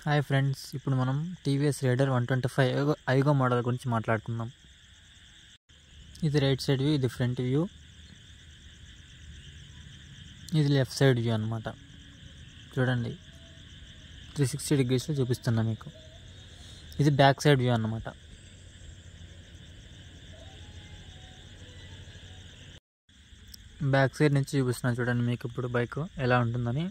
Hi friends, ఇప్పుడు మనం TVS rider 125 I go model గురించి మాట్లాడుకుందాం. ఇది రైట్ సైడ్ వ్యూ, ఇది ఫ్రంట్ వ్యూ, ఇది లెఫ్ట్ సైడ్ వ్యూ అనమాట. చూడండి, 360 డిగ్రీస్లో చూపిస్తున్నా మీకు. ఇది బ్యాక్ సైడ్ వ్యూ అన్నమాట. బ్యాక్ సైడ్ నుంచి చూపిస్తున్నా చూడండి మీకు ఇప్పుడు బైక్ ఎలా ఉంటుందని.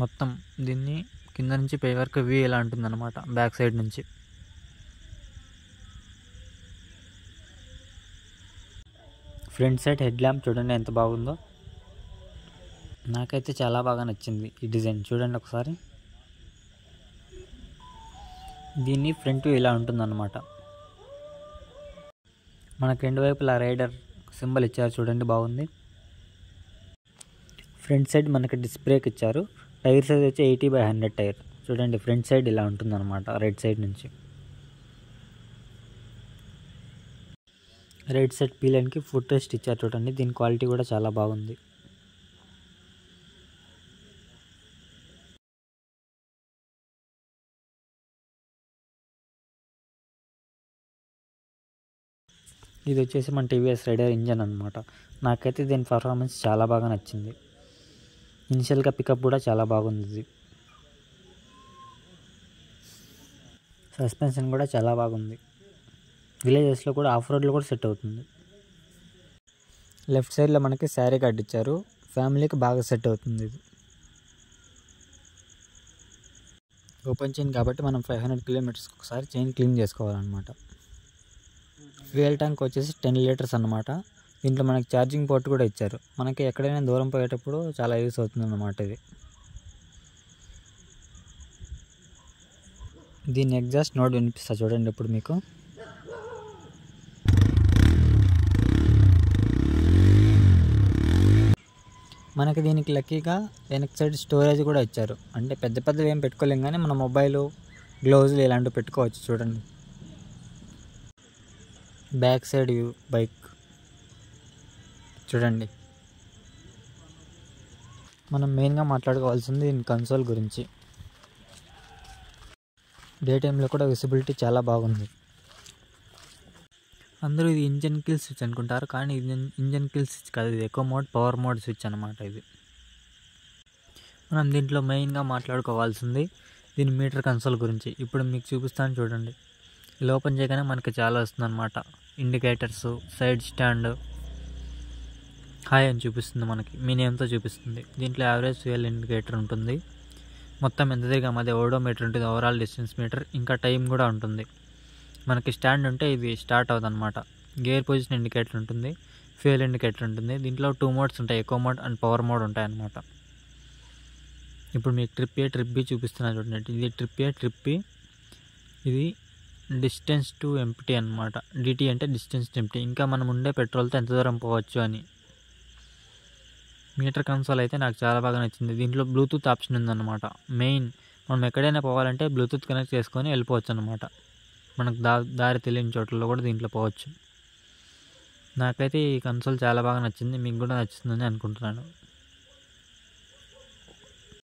మొత్తం దీన్ని కింద నుంచి పై వరకు వ్యూ ఎలా ఉంటుందన్నమాట బ్యాక్ సైడ్ నుంచి. ఫ్రంట్ సైడ్ హెడ్ ల్యాంప్ చూడండి ఎంత బాగుందో. నాకైతే చాలా బాగా నచ్చింది ఈ డిజైన్. చూడండి ఒకసారి, దీన్ని ఫ్రంట్ వ్యూ ఇలా ఉంటుందన్నమాట. మనకు రెండు వైపులా రైడర్ సింబల్ ఇచ్చారు చూడండి, బాగుంది. ఫ్రంట్ సైడ్ మనకి డిస్క్ బ్రేక్ ఇచ్చారు. టైర్ సైజ్ వచ్చి 80/100 టైర్. చూడండి, ఫ్రంట్ సైడ్ ఇలా ఉంటుందన్నమాట రైట్ సైడ్ నుంచి. రైట్ సైడ్ పీలన్కి ఫుట్ రెస్ట్ ఇచ్చారు చూడండి, దీని క్వాలిటీ కూడా చాలా బాగుంది. ఇది వచ్చేసి మన టీవీఎస్ రైడర్ ఇంజన్ అనమాట. నాకైతే దీని పర్ఫార్మెన్స్ చాలా బాగా నచ్చింది. ఇనిషియల్గా పికప్ కూడా చాలా బాగుంది. ఇది సస్పెన్షన్ కూడా చాలా బాగుంది. విలేజెస్లో కూడా ఆఫ్ రోడ్లో కూడా సెట్ అవుతుంది. లెఫ్ట్ సైడ్లో మనకి శారీ కార్డ్ ఇచ్చారు, ఫ్యామిలీకి బాగా సెట్ అవుతుంది. ఇది ఓపెన్ చైన్ కాబట్టి మనం 500 కిలోమీటర్స్కి ఒకసారి చైన్ క్లీన్ చేసుకోవాలన్నమాట. ఫ్యూయల్ ట్యాంక్ వచ్చేసి 10 లీటర్స్ అన్నమాట. దీంట్లో మనకి ఛార్జింగ్ పోర్ట్ కూడా ఇచ్చారు. మనకి ఎక్కడైనా దూరం పోయేటప్పుడు చాలా యూస్ అవుతుంది అన్నమాట ఇది. దీని ఎగ్జాస్ట్ నోట్ వినిపిస్తా చూడండి ఇప్పుడు మీకు. మనకి దీనికి లక్కీగా వెనక్ సైడ్ స్టోరేజ్ కూడా ఇచ్చారు. అంటే పెద్ద పెద్దవి ఏం పెట్టుకోలేం, కానీ మన మొబైల్, గ్లౌజులు ఇలాంటివి పెట్టుకోవచ్చు. చూడండి, బ్యాక్ సైడ్ వ్యూ బైక్ చూడండి. మనం మెయిన్గా మాట్లాడుకోవాల్సింది దీని కన్సోల్ గురించి. డే టైంలో కూడా విజిబిలిటీ చాలా బాగుంది. అందరూ ఇది ఇంజన్ కిల్ స్విచ్ అనుకుంటారు, కానీ ఇంజన్ కిల్ స్విచ్ కాదు, ఇది echo mode, power mode switch అనమాట. ఇది మనం దీంట్లో మెయిన్గా మాట్లాడుకోవాల్సింది దీని మీటర్ కన్సోల్ గురించి. ఇప్పుడు మీకు చూపిస్తాను చూడండి. ఇలా ఓపెన్ చేయగానే మనకి చాలా వస్తుంది అనమాట. ఇండికేటర్స్, సైడ్ స్టాండ్, హాయ్ అని చూపిస్తుంది, మనకి మీ నేమ్తో చూపిస్తుంది. దీంట్లో యావరేజ్ ఫ్యూయల్ ఇండికేటర్ ఉంటుంది. మొత్తం ఎంత తిరిగాం అదే ఓడోమీటర్ ఉంటుంది, ఓవరాల్ డిస్టెన్స్ మీటర్, ఇంకా టైం కూడా ఉంటుంది. మనకి స్టాండ్ ఉంటే ఇది స్టార్ట్ అవుతుంది అనమాట. గేర్ పొజిషన్ ఇండికేటర్ ఉంటుంది, ఫ్యూయల్ ఇండికేటర్ ఉంటుంది. దీంట్లో 2 మోడ్స్ ఉంటాయి, echo mode and power mode ఉంటాయి అన్నమాట. ఇప్పుడు మీకు ట్రిప్ ఏ, ట్రిప్ బి చూపిస్తున్నా చూడండి. ఇది ట్రిప్ ఏ, ట్రిప్ బి. ఇది డిస్టెన్స్ టు ఎంప్టీ అనమాట. డిటి అంటే డిస్టెన్స్ టు ఎంప్టీ, ఇంకా మనం ఉండే పెట్రోల్తో ఎంత దూరం పోవచ్చు అని. మీటర్ కన్సోల్ అయితే నాకు చాలా బాగా నచ్చింది. దీంట్లో బ్లూటూత్ ఆప్షన్ ఉందన్నమాట. మెయిన్ మనం ఎక్కడైనా పోవాలంటే బ్లూటూత్ కనెక్ట్ చేసుకొని వెళ్ళిపోవచ్చు అనమాట. మనకు దారి తెలియని చోట్లలో కూడా దీంట్లో పోవచ్చు. నాకైతే ఈ కన్సోల్ చాలా బాగా నచ్చింది, మీకు కూడా నచ్చుతుందని అనుకుంటున్నాను.